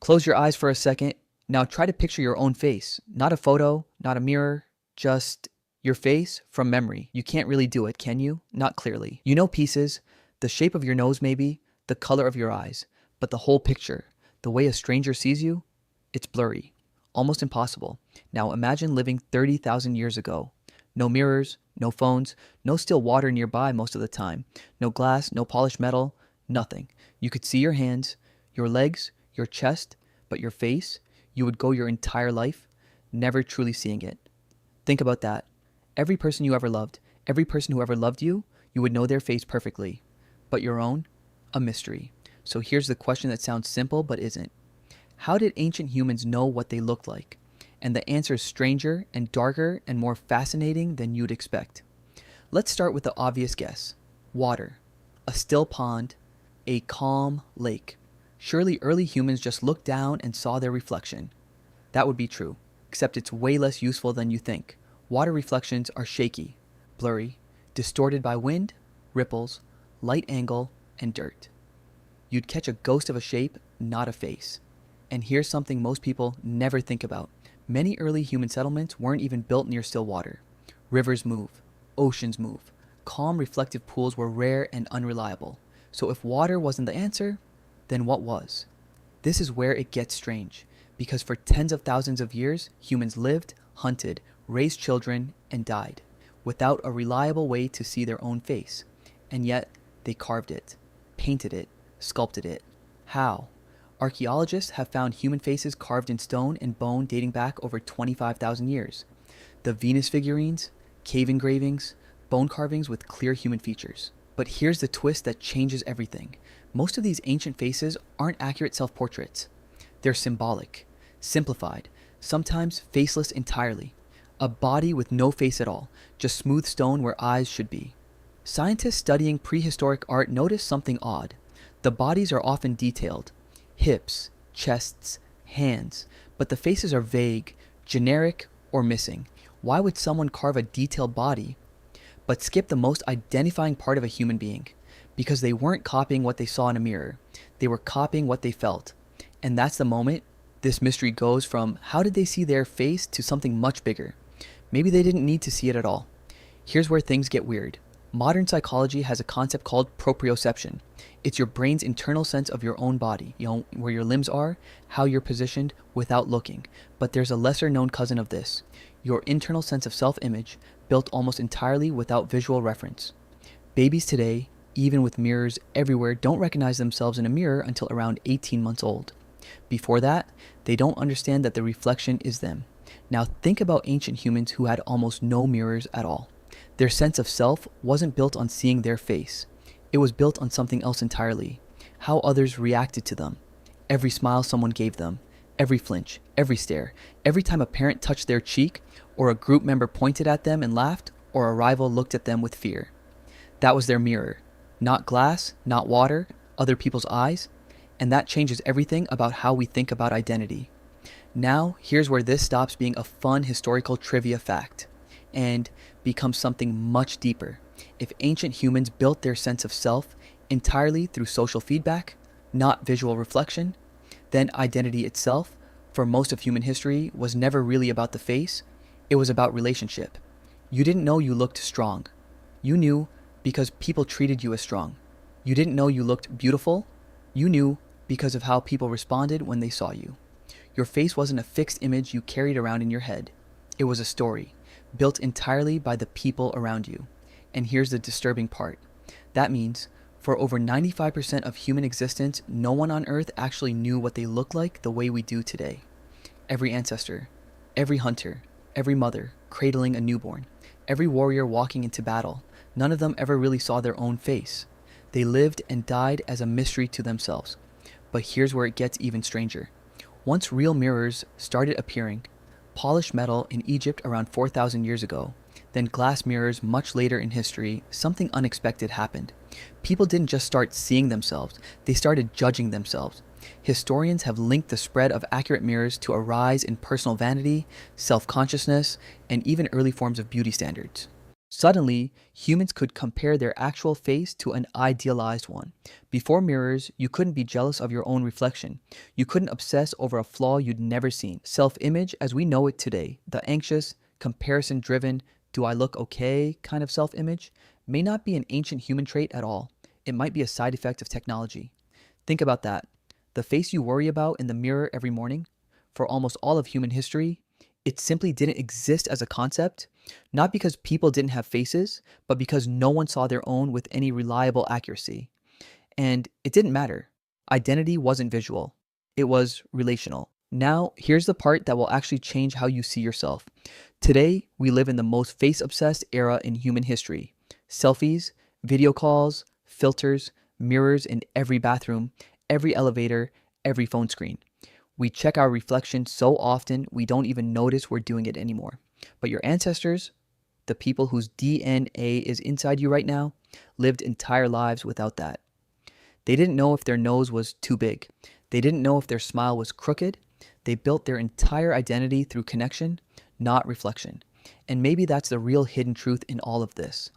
Close your eyes for a second. Now try to picture your own face. Not a photo, not a mirror, just your face from memory. You can't really do it, can you? Not clearly. You know pieces, the shape of your nose maybe, the color of your eyes, but the whole picture, the way a stranger sees you, it's blurry. Almost impossible. Now imagine living 30,000 years ago. No mirrors, no phones, no still water nearby most of the time. No glass, no polished metal, nothing. You could see your hands, your legs, your chest, but your face, you would go your entire life never truly seeing it. Think about that. Every person you ever loved, every person who ever loved you, you would know their face perfectly. But your own? A mystery. So here's the question that sounds simple but isn't. How did ancient humans know what they looked like? And the answer is stranger and darker and more fascinating than you'd expect. Let's start with the obvious guess. Water. A still pond. A calm lake. Surely early humans just looked down and saw their reflection. That would be true, except it's way less useful than you think. Water reflections are shaky, blurry, distorted by wind, ripples, light angle, and dirt. You'd catch a ghost of a shape, not a face. And here's something most people never think about. Many early human settlements weren't even built near still water. Rivers move, oceans move. Calm, reflective pools were rare and unreliable. So if water wasn't the answer, then what was? This is where it gets strange, because for tens of thousands of years, humans lived, hunted, raised children, and died, without a reliable way to see their own face. And yet, they carved it, painted it, sculpted it. How? Archaeologists have found human faces carved in stone and bone dating back over 25,000 years. The Venus figurines, cave engravings, bone carvings with clear human features. But here's the twist that changes everything. Most of these ancient faces aren't accurate self-portraits. They're symbolic, simplified, sometimes faceless entirely. A body with no face at all, just smooth stone where eyes should be. Scientists studying prehistoric art notice something odd. The bodies are often detailed. Hips, chests, hands, but the faces are vague, generic, or missing. Why would someone carve a detailed body but skip the most identifying part of a human being? Because they weren't copying what they saw in a mirror. They were copying what they felt. And that's the moment this mystery goes from how did they see their face to something much bigger. Maybe they didn't need to see it at all. Here's where things get weird. Modern psychology has a concept called proprioception. It's your brain's internal sense of your own body, where your limbs are, how you're positioned without looking. But there's a lesser known cousin of this, your internal sense of self-image, built almost entirely without visual reference. Babies today, even with mirrors everywhere, don't recognize themselves in a mirror until around 18 months old. Before that, they don't understand that the reflection is them. Now think about ancient humans who had almost no mirrors at all. Their sense of self wasn't built on seeing their face. It was built on something else entirely. How others reacted to them. Every smile someone gave them. Every flinch. Every stare. Every time a parent touched their cheek, or a group member pointed at them and laughed, or a rival looked at them with fear. That was their mirror. Not glass, not water, other people's eyes. And that changes everything about how we think about identity. Now, here's where this stops being a fun historical trivia fact and becomes something much deeper. If ancient humans built their sense of self entirely through social feedback, not visual reflection, then identity itself, for most of human history, was never really about the face. It was about relationship. You didn't know you looked strong. You knew because people treated you as strong. You didn't know you looked beautiful. You knew because of how people responded when they saw you. Your face wasn't a fixed image you carried around in your head. It was a story, built entirely by the people around you. And here's the disturbing part. That means, for over 95% of human existence, no one on Earth actually knew what they looked like the way we do today. Every ancestor, every hunter, every mother cradling a newborn, every warrior walking into battle, none of them ever really saw their own face. They lived and died as a mystery to themselves. But here's where it gets even stranger. Once real mirrors started appearing, polished metal in Egypt around 4,000 years ago, then glass mirrors much later in history, something unexpected happened. People didn't just start seeing themselves, they started judging themselves. Historians have linked the spread of accurate mirrors to a rise in personal vanity, self-consciousness, and even early forms of beauty standards. Suddenly, humans could compare their actual face to an idealized one. Before mirrors, you couldn't be jealous of your own reflection. You couldn't obsess over a flaw you'd never seen. Self image, as we know it today, the anxious, comparison driven, do I look okay kind of self image, may not be an ancient human trait at all. It might be a side effect of technology. Think about that. The face you worry about in the mirror every morning, for almost all of human history, it simply didn't exist as a concept, not because people didn't have faces, but because no one saw their own with any reliable accuracy. And it didn't matter. Identity wasn't visual, it was relational. Now, here's the part that will actually change how you see yourself. Today, we live in the most face obsessed era in human history. Selfies, video calls, filters, mirrors in every bathroom, every elevator, every phone screen. We check our reflection so often we don't even notice we're doing it anymore. But your ancestors, the people whose DNA is inside you right now, lived entire lives without that. They didn't know if their nose was too big. They didn't know if their smile was crooked. They built their entire identity through connection, not reflection. And maybe that's the real hidden truth in all of this.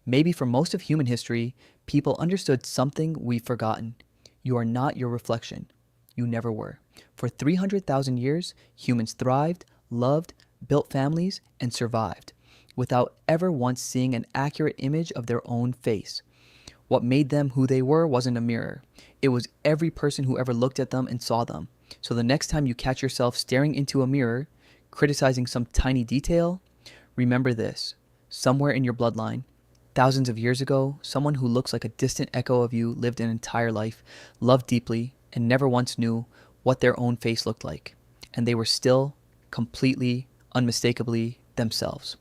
Maybe for most of human history, people understood something we've forgotten. You are not your reflection. You never were. For 300,000 years, humans thrived, loved, built families, and survived, without ever once seeing an accurate image of their own face. What made them who they were wasn't a mirror. It was every person who ever looked at them and saw them. So the next time you catch yourself staring into a mirror, criticizing some tiny detail, remember this. Somewhere in your bloodline, thousands of years ago, someone who looks like a distant echo of you lived an entire life, loved deeply, and never once knew what their own face looked like. And they were still completely, unmistakably themselves.